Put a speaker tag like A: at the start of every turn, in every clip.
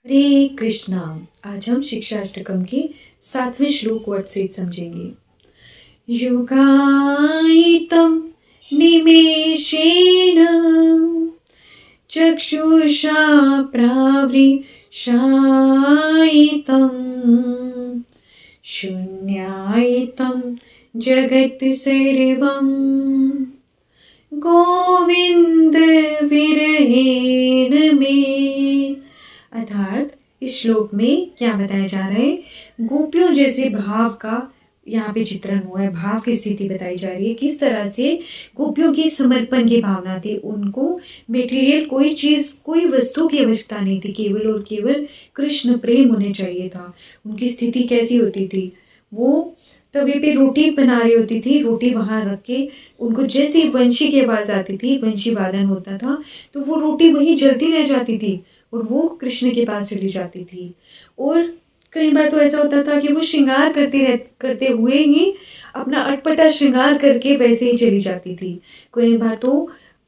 A: हरे कृष्णा। आज हम शिक्षाष्टकम के 7वें श्लोक को अच्छे से समझेंगे। युगायितं निमेषेण चक्षुषा प्रावृषायितं शून्यायितं जगत् सर्वं गोविंद विरहेण में। अर्थात इस श्लोक में क्या बताया जा रहा है, गोपियों जैसे भाव का यहाँ पे चित्रण हुआ है, भाव की स्थिति बताई जा रही है। किस तरह से गोपियों की समर्पण की भावना थी, उनको मेटीरियल कोई चीज कोई वस्तु की आवश्यकता नहीं थी, केवल और केवल कृष्ण प्रेम होने चाहिए था। उनकी स्थिति कैसी होती थी, वो तवे पे रोटी बना रही होती थी, रोटी वहां रख के उनको जैसे वंशी की आवाज आती थी, वंशी वादन होता था, तो वो रोटी वहीं जलती रह जाती थी और वो कृष्ण के पास चली जाती थी। और कई बार तो ऐसा होता था कि वो श्रृंगार करते हुए ही अपना अटपटा श्रृंगार करके वैसे ही चली जाती थी। कई बार तो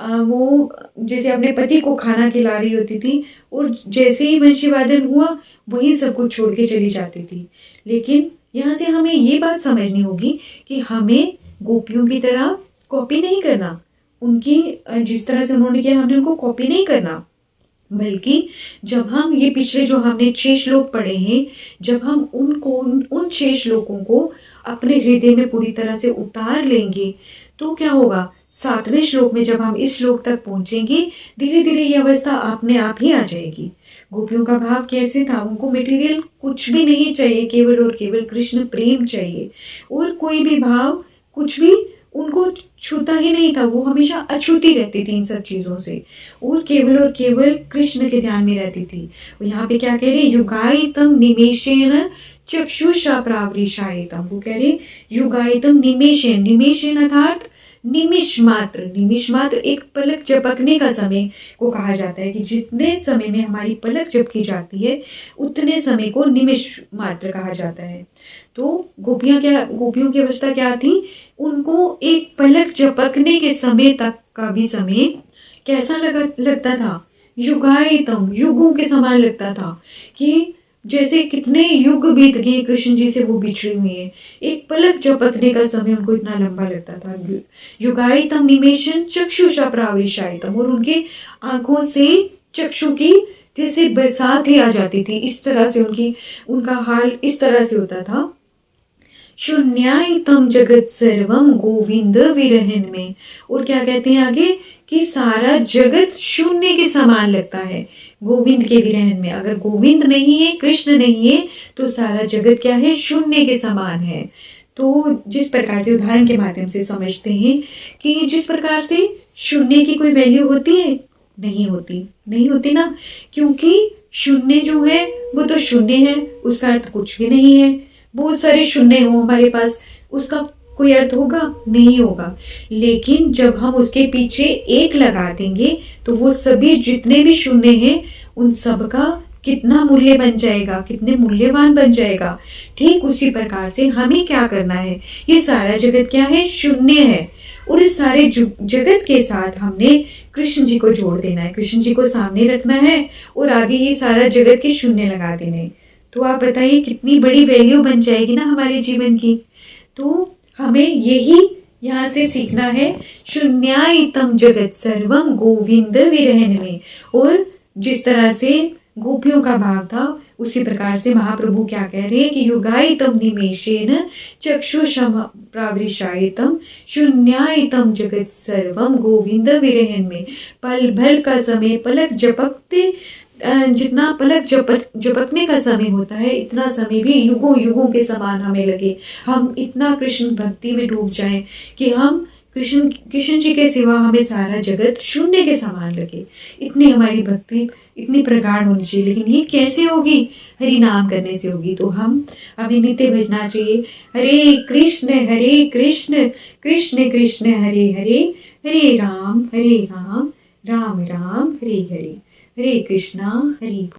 A: वो जैसे अपने पति को खाना खिला रही होती थी और जैसे ही वंशी वादन हुआ वहीं सब कुछ छोड़ के चली जाती थी। लेकिन यहाँ से हमें ये बात समझनी होगी कि हमें गोपियों की तरह कॉपी नहीं करना, उनकी जिस तरह से उन्होंने किया हमने उनको कॉपी नहीं करना, बल्कि जब हम ये पिछले जो हमने 6 श्लोक पढ़े हैं, जब हम उन 6 श्लोकों को अपने हृदय में पूरी तरह से उतार लेंगे तो क्या होगा, 7वें श्लोक में जब हम इस श्लोक तक पहुंचेंगे धीरे धीरे ये अवस्था अपने आप ही आ जाएगी। गोपियों का भाव कैसे था, उनको मटेरियल कुछ भी नहीं चाहिए, केवल और केवल कृष्ण प्रेम चाहिए और कोई भी भाव कुछ भी उनको छूता ही नहीं था, वो हमेशा अछूती रहती थी इन सब चीज़ों से और केवल कृष्ण के ध्यान में रहती थी। और यहाँ पे क्या कह रहे, युगायितं निमेषेण चक्षुषा प्रावृषायितं, वो कह रहे युगायितं निमेषेण, निमेषेण अर्थात निमिष मात्र एक पलक झपकने का समय को कहा जाता है कि जितने समय में हमारी पलक झपकी जाती है उतने समय को निमिष मात्र कहा जाता है। तो गोपियों की अवस्था क्या थी, उनको एक पलक झपकने के समय तक का भी समय कैसा लगता था, युगायितम, युगों के समान लगता था कि जैसे कितने युग बीत गए कृष्ण जी से वो बिछड़ी हुई है, एक पलक झपकने का समय उनको इतना लंबा लगता था। युगायितम निमेषेण चक्षुषा प्रावृषायितम, और उनके आंखों से चक्षु की जैसे बरसात ही आ जाती थी, इस तरह से उनका हाल इस तरह से होता था। शून्यायितं जगत सर्वम गोविंद विरहन में, और क्या कहते हैं आगे कि सारा जगत शून्य के समान लगता है गोविंद के विरहन में। अगर गोविंद नहीं है, कृष्ण नहीं है, तो सारा जगत क्या है, शून्य के समान है। तो जिस प्रकार से उदाहरण के माध्यम से समझते हैं कि जिस प्रकार से शून्य की कोई वैल्यू होती है, नहीं होती ना, क्योंकि शून्य जो है वो तो शून्य है, उसका अर्थ कुछ भी नहीं है। बहुत सारे शून्य हो हमारे पास, उसका कोई अर्थ होगा, नहीं होगा। लेकिन जब हम उसके पीछे एक लगा देंगे तो वो सभी जितने भी शून्य हैं उन सब का कितना मूल्य बन जाएगा, कितने मूल्यवान बन जाएगा। ठीक उसी प्रकार से हमें क्या करना है, ये सारा जगत क्या है, शून्य है, और इस सारे जगत के साथ हमने कृष्ण जी को जोड़ देना है, कृष्ण जी को सामने रखना है और आगे ये सारा जगत के शून्य लगा देने। तो आप बताइए कितनी बड़ी वैल्यू बन जाएगी ना हमारे जीवन की। तो हमें यही यहाँ से सीखना है, शून्यायितं जगत सर्वम गोविंद विरहन में। और जिस तरह से गोपियों का भाव था उसी प्रकार से महाप्रभु क्या कह रहे हैं कि युगायितं निमेषेण चक्षुषा प्रावृषायितं शून्यायितं जगत सर्वम गोविंद विरहन में। पल भर का समय, पलक झपकते जितना पलक झपकने का समय होता है, इतना समय भी युगों के समान हमें लगे। हम इतना कृष्ण भक्ति में डूब जाएं कि हम कृष्ण जी के सिवा हमें सारा जगत शून्य के समान लगे। इतनी हमारी भक्ति इतनी प्रगाढ़ होनी चाहिए। लेकिन ये कैसे होगी, हरि नाम करने से होगी। तो हमें नित्य भजना चाहिए, हरे कृष्ण कृष्ण कृष्ण हरे हरे, हरे राम राम राम हरे हरे, हरे कृष्णा हरे।